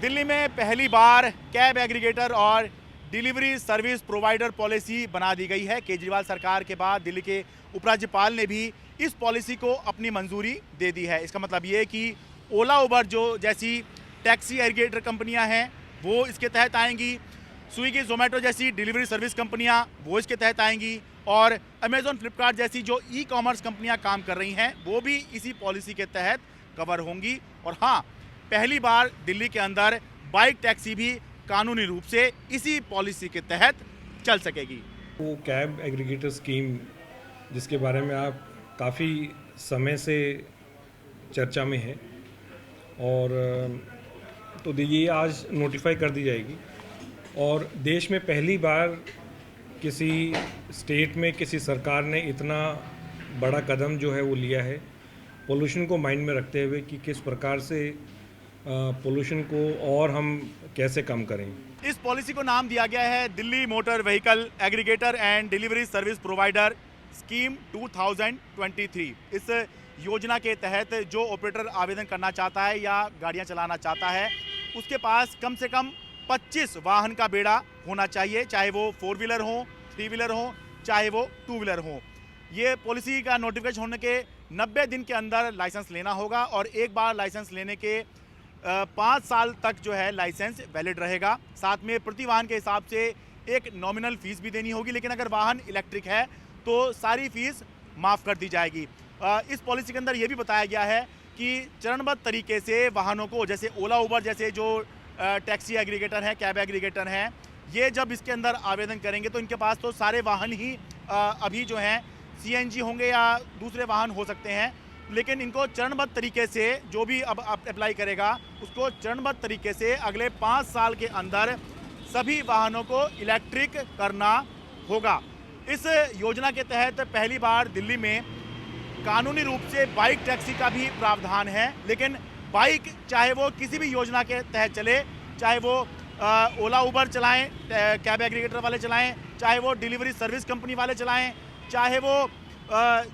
दिल्ली में पहली बार cab aggregator और डिलीवरी सर्विस प्रोवाइडर पॉलिसी बना दी गई है। केजरीवाल सरकार के बाद दिल्ली के उपराज्यपाल ने भी इस पॉलिसी को अपनी मंजूरी दे दी है। इसका मतलब ये है कि ओला उबर जो जैसी टैक्सी एग्रीगेटर कंपनियां हैं वो इसके तहत आएंगी, स्विगी जोमेटो जैसी डिलीवरी सर्विस कंपनियां वो इसके तहत आएंगी और अमेजॉन फ्लिपकार्ट जैसी जो ई कॉमर्स कंपनियां काम कर रही हैं वो भी इसी पॉलिसी के तहत कवर होंगी। और हाँ, पहली बार दिल्ली के अंदर बाइक टैक्सी भी कानूनी रूप से इसी पॉलिसी के तहत चल सकेगी। वो कैब एग्रीगेटर स्कीम जिसके बारे में आप काफ़ी समय से चर्चा में है और तो ये आज नोटिफाई कर दी जाएगी और देश में पहली बार किसी स्टेट में किसी सरकार ने इतना बड़ा कदम जो है वो लिया है पोल्यूशन को माइंड में रखते हुए कि किस प्रकार से पोल्यूशन को और हम कैसे कम करें। इस पॉलिसी को नाम दिया गया है Delhi motor vehicle aggregator and delivery service provider scheme 2023। इस योजना के तहत जो ऑपरेटर आवेदन करना चाहता है या गाड़ियां चलाना चाहता है उसके पास कम से कम 25 वाहन का बेड़ा होना चाहिए, चाहे वो 4 व्हीलर हो, 3 व्हीलर हो, चाहे वो 2 व्हीलर हो। ये पॉलिसी का नोटिफिकेशन होने के 90 दिन के अंदर लाइसेंस लेना होगा और एक बार लाइसेंस लेने के 5 साल तक जो है लाइसेंस वैलिड रहेगा। साथ में प्रति वाहन के हिसाब से एक नॉमिनल फीस भी देनी होगी, लेकिन अगर वाहन इलेक्ट्रिक है तो सारी फीस माफ़ कर दी जाएगी। इस पॉलिसी के अंदर ये भी बताया गया है कि चरणबद्ध तरीके से वाहनों को, जैसे ओला उबर जैसे जो टैक्सी एग्रीगेटर हैं, कैब एग्रीगेटर हैं, ये जब इसके अंदर आवेदन करेंगे तो इनके पास तो सारे वाहन ही अभी जो हैं सीएनजी होंगे या दूसरे वाहन हो सकते हैं, लेकिन इनको चरणबद्ध तरीके से जो भी अब अप्लाई करेगा उसको चरणबद्ध तरीके से अगले 5 साल के अंदर सभी वाहनों को इलेक्ट्रिक करना होगा। इस योजना के तहत पहली बार दिल्ली में कानूनी रूप से बाइक टैक्सी का भी प्रावधान है, लेकिन बाइक चाहे वो किसी भी योजना के तहत चले, चाहे वो ओला उबर चलाएं, कैब एग्रीगेटर वाले चलाएं, चाहे वो डिलीवरी सर्विस कंपनी वाले चलाएं, चाहे वो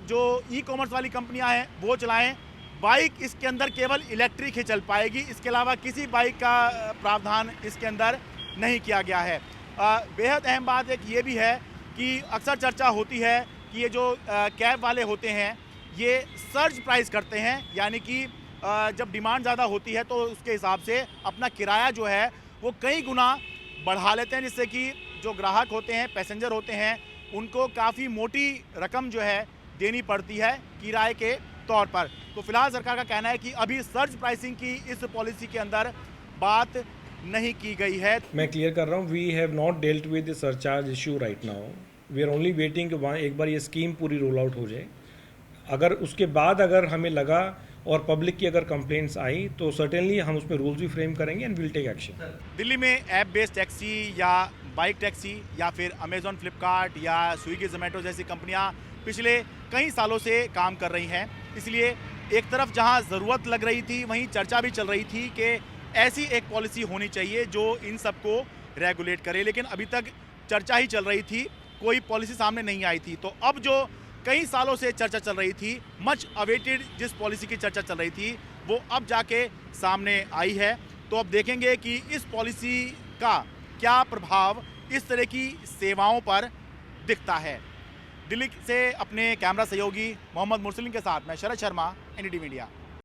जो ई कॉमर्स वाली कंपनियां हैं वो चलाएं, बाइक इसके अंदर केवल इलेक्ट्रिक ही चल पाएगी। इसके अलावा किसी बाइक का प्रावधान इसके अंदर नहीं किया गया है। बेहद अहम बात एक ये भी है कि अक्सर चर्चा होती है कि ये जो कैब वाले होते हैं ये सर्ज प्राइस करते हैं, यानी कि जब डिमांड ज़्यादा होती है तो उसके हिसाब से अपना किराया जो है वो कई गुना बढ़ा लेते हैं, जिससे कि जो ग्राहक होते हैं, पैसेंजर होते हैं, उनको काफ़ी मोटी रकम जो है देनी पड़ती है किराए के तौर पर। तो फिलहाल सरकार का कहना है कि अभी सर्ज प्राइसिंग की इस पॉलिसी के अंदर बात नहीं की गई है। मैं क्लियर कर रहा हूँ, we have not dealt with the surcharge issue right now. We are only waiting कि एक बार ये स्कीम पूरी रोल आउट हो जाए। अगर उसके बाद अगर हमें लगा और पब्लिक की अगर कंप्लेंट्स आई तो सर्टेनली हम उसमें रूल्स भी फ्रेम करेंगे and will take action. Delhi में ऐप बेस्ड टैक्सी या बाइक टैक्सी या फिर अमेजॉन फ्लिपकार्ट या स्विगी जोमेटो जैसी कंपनियां पिछले कई सालों से काम कर रही हैं, इसलिए एक तरफ जहां ज़रूरत लग रही थी वहीं चर्चा भी चल रही थी कि ऐसी एक पॉलिसी होनी चाहिए जो इन सबको रेगुलेट करे, लेकिन अभी तक चर्चा ही चल रही थी, कोई पॉलिसी सामने नहीं आई थी। तो अब जो कई सालों से चर्चा चल रही थी, मच अवेटेड जिस पॉलिसी की चर्चा चल रही थी वो अब जाके सामने आई है। तो अब देखेंगे कि इस पॉलिसी का क्या प्रभाव इस तरह की सेवाओं पर दिखता है। दिल्ली से अपने कैमरा सहयोगी मोहम्मद मुरसलिन के साथ मैं शरद शर्मा, एनडीटी मीडिया।